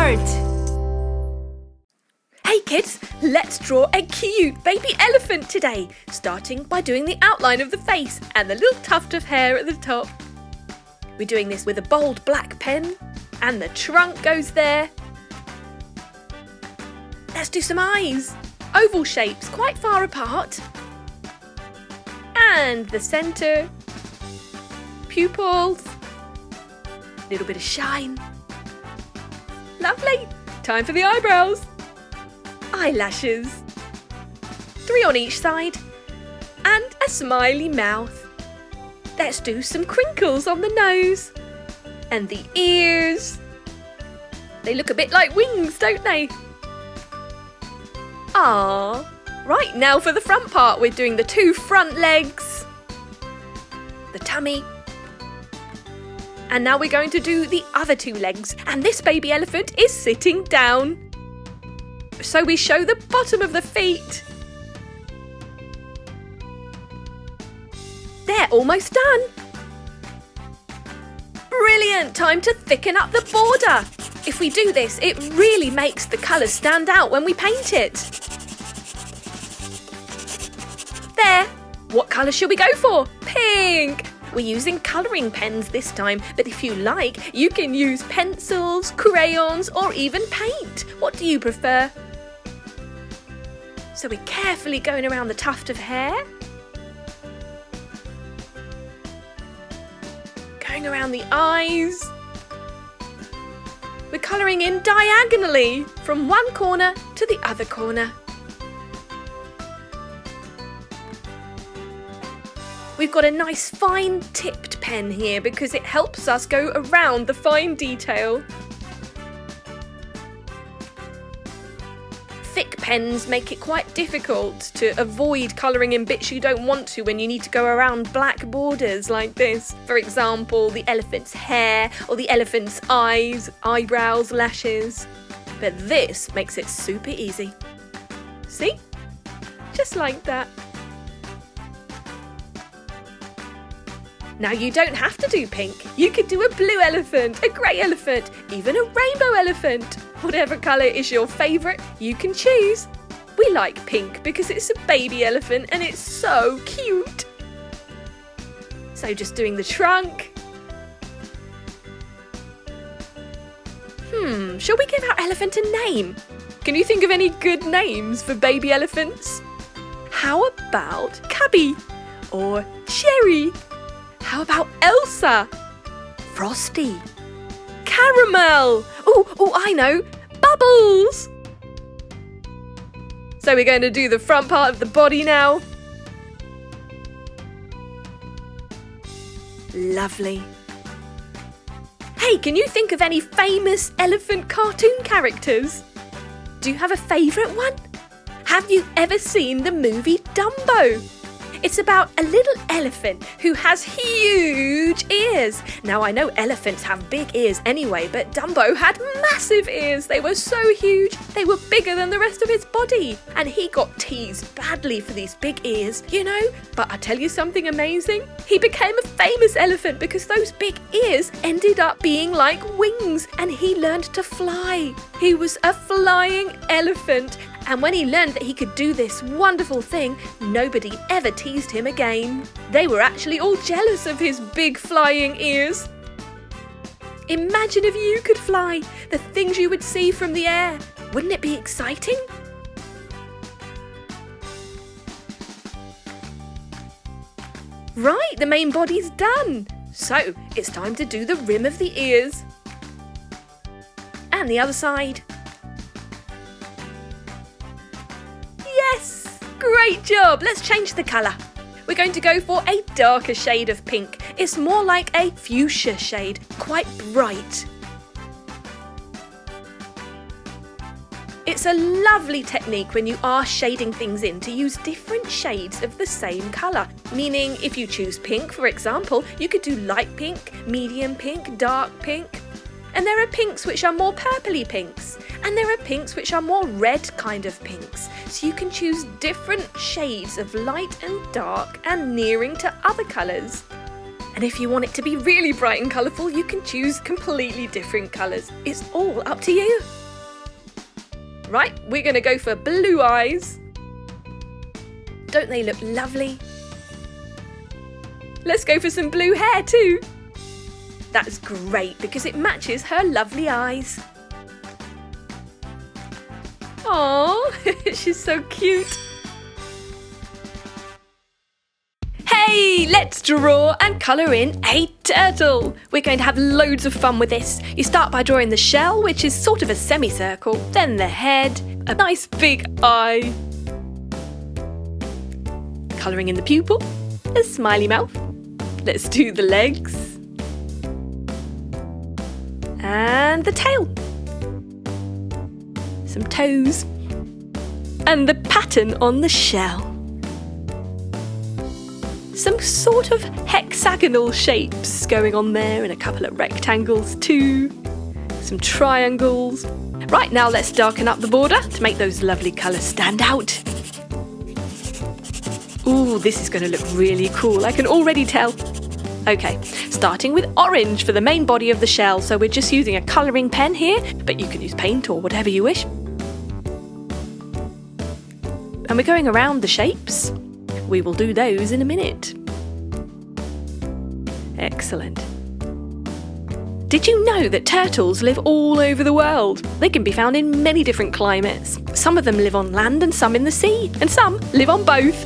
Art! Hey kids, let's draw a cute baby elephant today, starting by doing the outline of the face and the little tuft of hair at the top. We're doing this with a bold black pen, and the trunk goes there. Let's do some eyes, oval shapes quite far apart. And the centre, pupils, a little bit of shine. Lovely! Time for the eyebrows. Eyelashes. 3 on each side. And a smiley mouth. Let's do some crinkles on the nose. And the ears. They look a bit like wings, don't they? Ah. Right, now for the front part. We're doing the 2 front legs. The tummy. And now we're going to do the other 2 legs. And this baby elephant is sitting down. So we show the bottom of the feet. They're almost done. Brilliant! Time to thicken up the border. If we do this, it really makes the colours stand out when we paint it. There! What colour should we go for? Pink! We're using colouring pens this time, but if you like, you can use pencils, crayons, or even paint. What do you prefer? So we're carefully going around the tuft of hair. Going around the eyes. We're colouring in diagonally from one corner to the other corner. We've got a nice fine tipped pen here because it helps us go around the fine detail. Thick pens make it quite difficult to avoid colouring in bits you don't want to when you need to go around black borders like this. For example, the elephant's hair or the elephant's eyes, eyebrows, lashes. But this makes it super easy. See? Just like that. Now you don't have to do pink. You could do a blue elephant, a grey elephant, even a rainbow elephant. Whatever colour is your favourite, you can choose. We like pink because it's a baby elephant and it's so cute. So just doing the trunk. Shall we give our elephant a name? Can you think of any good names for baby elephants? How about Cubby or Cherry? How about Elsa? Frosty? Caramel? Oh, I know. Bubbles! So we're going to do the front part of the body now. Lovely. Hey, can you think of any famous elephant cartoon characters? Do you have a favourite one? Have you ever seen the movie Dumbo? It's about a little elephant who has huge ears. Now, I know elephants have big ears anyway, but Dumbo had massive ears. They were so huge, they were bigger than the rest of his body. And he got teased badly for these big ears, you know. But I'll tell you something amazing. He became a famous elephant because those big ears ended up being like wings, and he learned to fly. He was a flying elephant. And when he learned that he could do this wonderful thing, nobody ever teased him again. They were actually all jealous of his big flying ears. Imagine if you could fly, the things you would see from the air. Wouldn't it be exciting? Right, the main body's done. So it's time to do the rim of the ears. And the other side. Yes! Great job! Let's change the colour. We're going to go for a darker shade of pink. It's more like a fuchsia shade, quite bright. It's a lovely technique when you are shading things in to use different shades of the same colour. Meaning, if you choose pink, for example, you could do light pink, medium pink, dark pink. And there are pinks which are more purpley pinks. And there are pinks which are more red kind of pinks. So you can choose different shades of light and dark and nearing to other colours. And if you want it to be really bright and colourful, you can choose completely different colours. It's all up to you. Right, we're going to go for blue eyes. Don't they look lovely? Let's go for some blue hair too. That's great because it matches her lovely eyes. Aww, she's so cute. Hey, let's draw and colour in a turtle. We're going to have loads of fun with this. You start by drawing the shell, which is sort of a semicircle, then the head, a nice big eye. Colouring in the pupil, a smiley mouth. Let's do the legs. And the tail. Some toes. And the pattern on the shell. Some sort of hexagonal shapes going on there and a couple of rectangles too. Some triangles. Right, now let's darken up the border to make those lovely colours stand out. Ooh, this is going to look really cool, I can already tell. Okay, starting with orange for the main body of the shell, so we're just using a colouring pen here, but you can use paint or whatever you wish. And we're going around the shapes. We will do those in a minute. Excellent. Did you know that turtles live all over the world? They can be found in many different climates. Some of them live on land and some in the sea, and some live on both.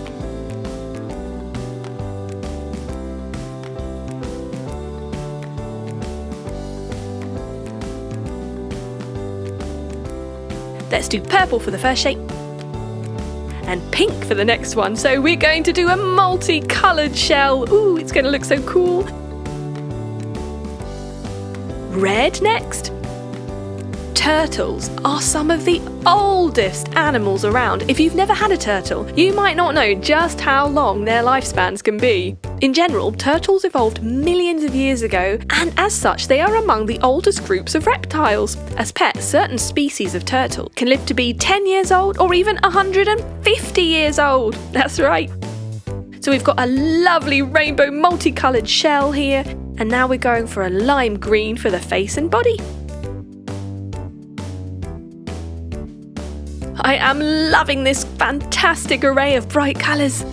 Let's do purple for the first shape. And pink for the next one. So we're going to do a multicoloured shell. Ooh, it's going to look so cool. Red next. Turtles are some of the oldest animals around. If you've never had a turtle, you might not know just how long their lifespans can be. In general, turtles evolved millions of years ago, and as such, they are among the oldest groups of reptiles. As pets, certain species of turtle can live to be 10 years old or even 150 years old. That's right. So we've got a lovely rainbow multicoloured shell here, and now we're going for a lime green for the face and body. I am loving this fantastic array of bright colours.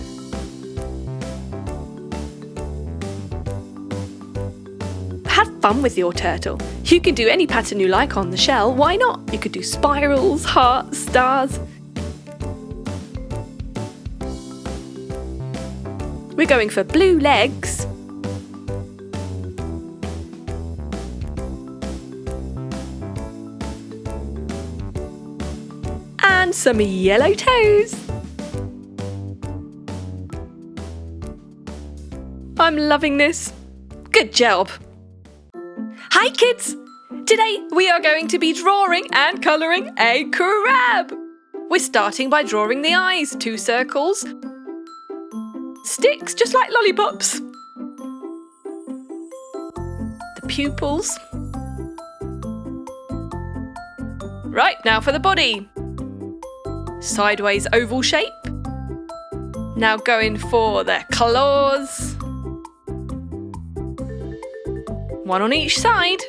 Have fun with your turtle. You can do any pattern you like on the shell, why not? You could do spirals, hearts, stars. We're going for blue legs. And some yellow toes. I'm loving this. Good job. Hi kids! Today we are going to be drawing and colouring a crab. We're starting by drawing the eyes, 2 circles, sticks just like lollipops, the pupils. Right, now for the body. Sideways oval shape. Now going for the claws. One on each side.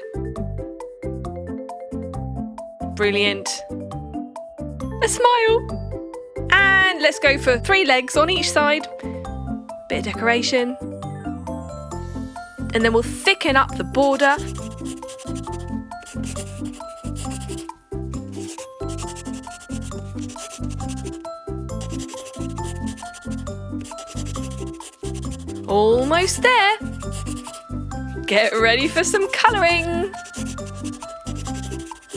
Brilliant. A smile. And let's go for 3 legs on each side. Bit of decoration. And then we'll thicken up the border. Almost there. Get ready for some colouring.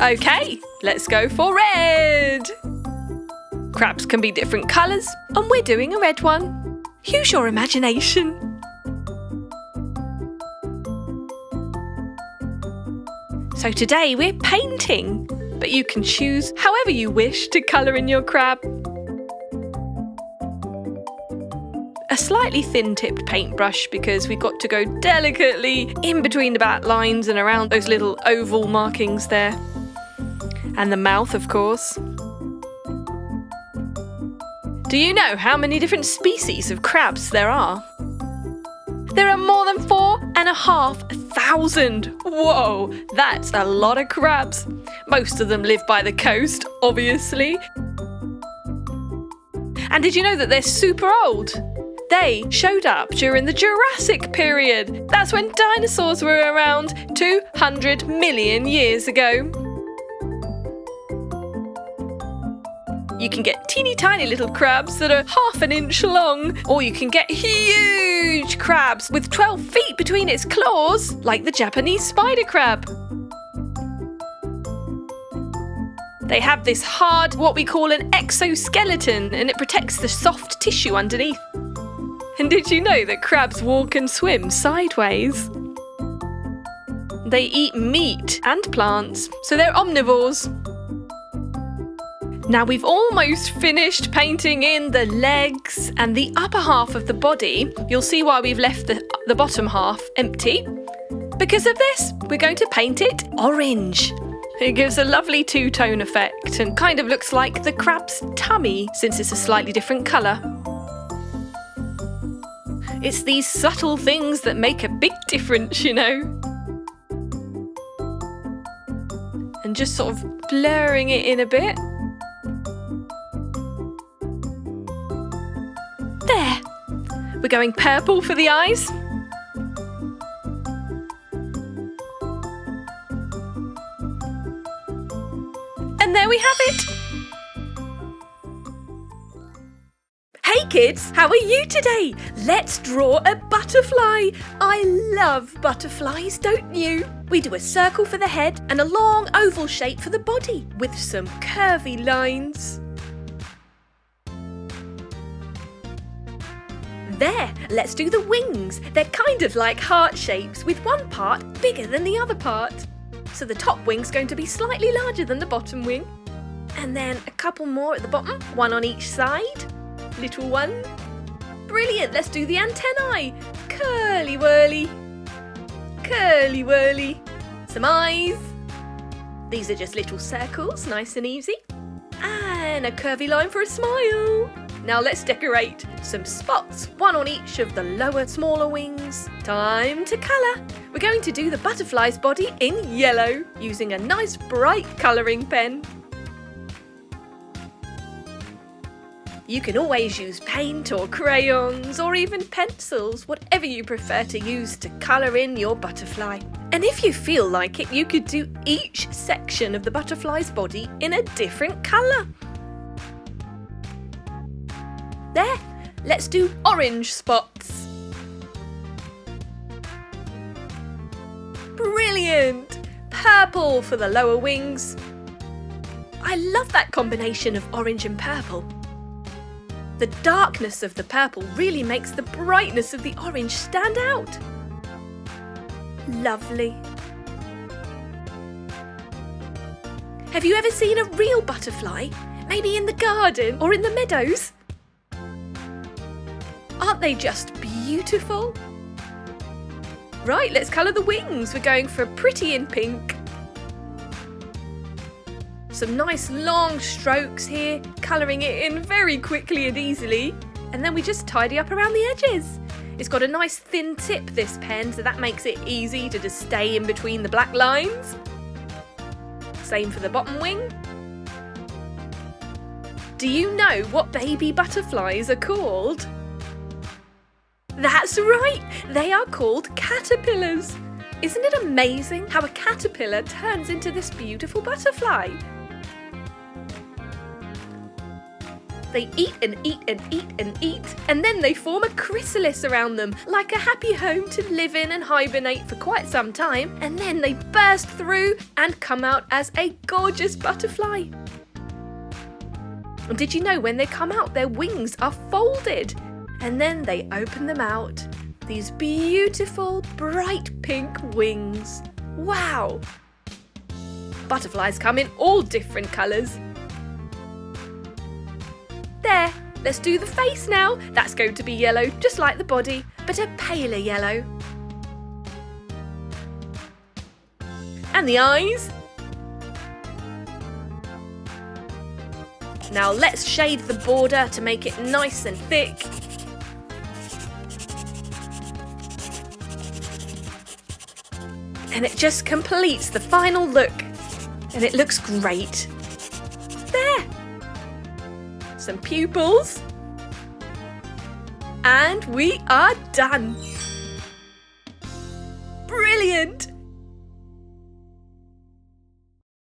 Okay, let's go for red. Crabs can be different colours, and we're doing a red one. Use your imagination. So today we're painting, but you can choose however you wish to colour in your crab. A slightly thin-tipped paintbrush because we've got to go delicately in between the back lines and around those little oval markings there. And the mouth, of course. Do you know how many different species of crabs there are? There are more than 4,500. Whoa, that's a lot of crabs. Most of them live by the coast, obviously. And did you know that they're super old? They showed up during the Jurassic period. That's when dinosaurs were around 200 million years ago. You can get teeny tiny little crabs that are half an inch long, or you can get huge crabs with 12 feet between its claws, like the Japanese spider crab. They have this hard, what we call an exoskeleton, and it protects the soft tissue underneath. And did you know that crabs walk and swim sideways? They eat meat and plants, so they're omnivores. Now we've almost finished painting in the legs and the upper half of the body. You'll see why we've left the bottom half empty. Because of this, we're going to paint it orange. It gives a lovely two-tone effect and kind of looks like the crab's tummy since it's a slightly different colour. It's these subtle things that make a big difference, you know. And just sort of blurring it in a bit. There! We're going purple for the eyes. And there we have it! Hey kids, how are you today? Let's draw a butterfly. I love butterflies, don't you? We do a circle for the head and a long oval shape for the body with some curvy lines. There, let's do the wings. They're kind of like heart shapes with one part bigger than the other part. So the top wing's going to be slightly larger than the bottom wing. And then a couple more at the bottom, one on each side. Little one. Brilliant, let's do the antennae. Curly whirly. Curly whirly. Some eyes. These are just little circles, nice and easy. And a curvy line for a smile. Now let's decorate. Some spots, one on each of the lower, smaller wings. Time to colour. We're going to do the butterfly's body in yellow using a nice bright colouring pen. You can always use paint or crayons or even pencils, whatever you prefer to use to colour in your butterfly. And if you feel like it, you could do each section of the butterfly's body in a different colour. There, let's do orange spots. Brilliant! Purple for the lower wings. I love that combination of orange and purple. The darkness of the purple really makes the brightness of the orange stand out. Lovely. Have you ever seen a real butterfly? Maybe in the garden or in the meadows? Aren't they just beautiful? Right, let's colour the wings. We're going for pretty in pink. Some nice long strokes here, colouring it in very quickly and easily. And then we just tidy up around the edges. It's got a nice thin tip, this pen, so that makes it easy to just stay in between the black lines. Same for the bottom wing. Do you know what baby butterflies are called? That's right, they are called caterpillars. Isn't it amazing how a caterpillar turns into this beautiful butterfly? They eat and eat and eat and eat, and then they form a chrysalis around them, like a happy home to live in and hibernate for quite some time, and then they burst through and come out as a gorgeous butterfly. And did you know when they come out, their wings are folded, and then they open them out. These beautiful, bright pink wings. Wow! Butterflies come in all different colours. There, let's do the face now. That's going to be yellow, just like the body, but a paler yellow. And the eyes. Now let's shade the border to make it nice and thick. And it just completes the final look. And it looks great. There! Some pupils. And we are done. Brilliant!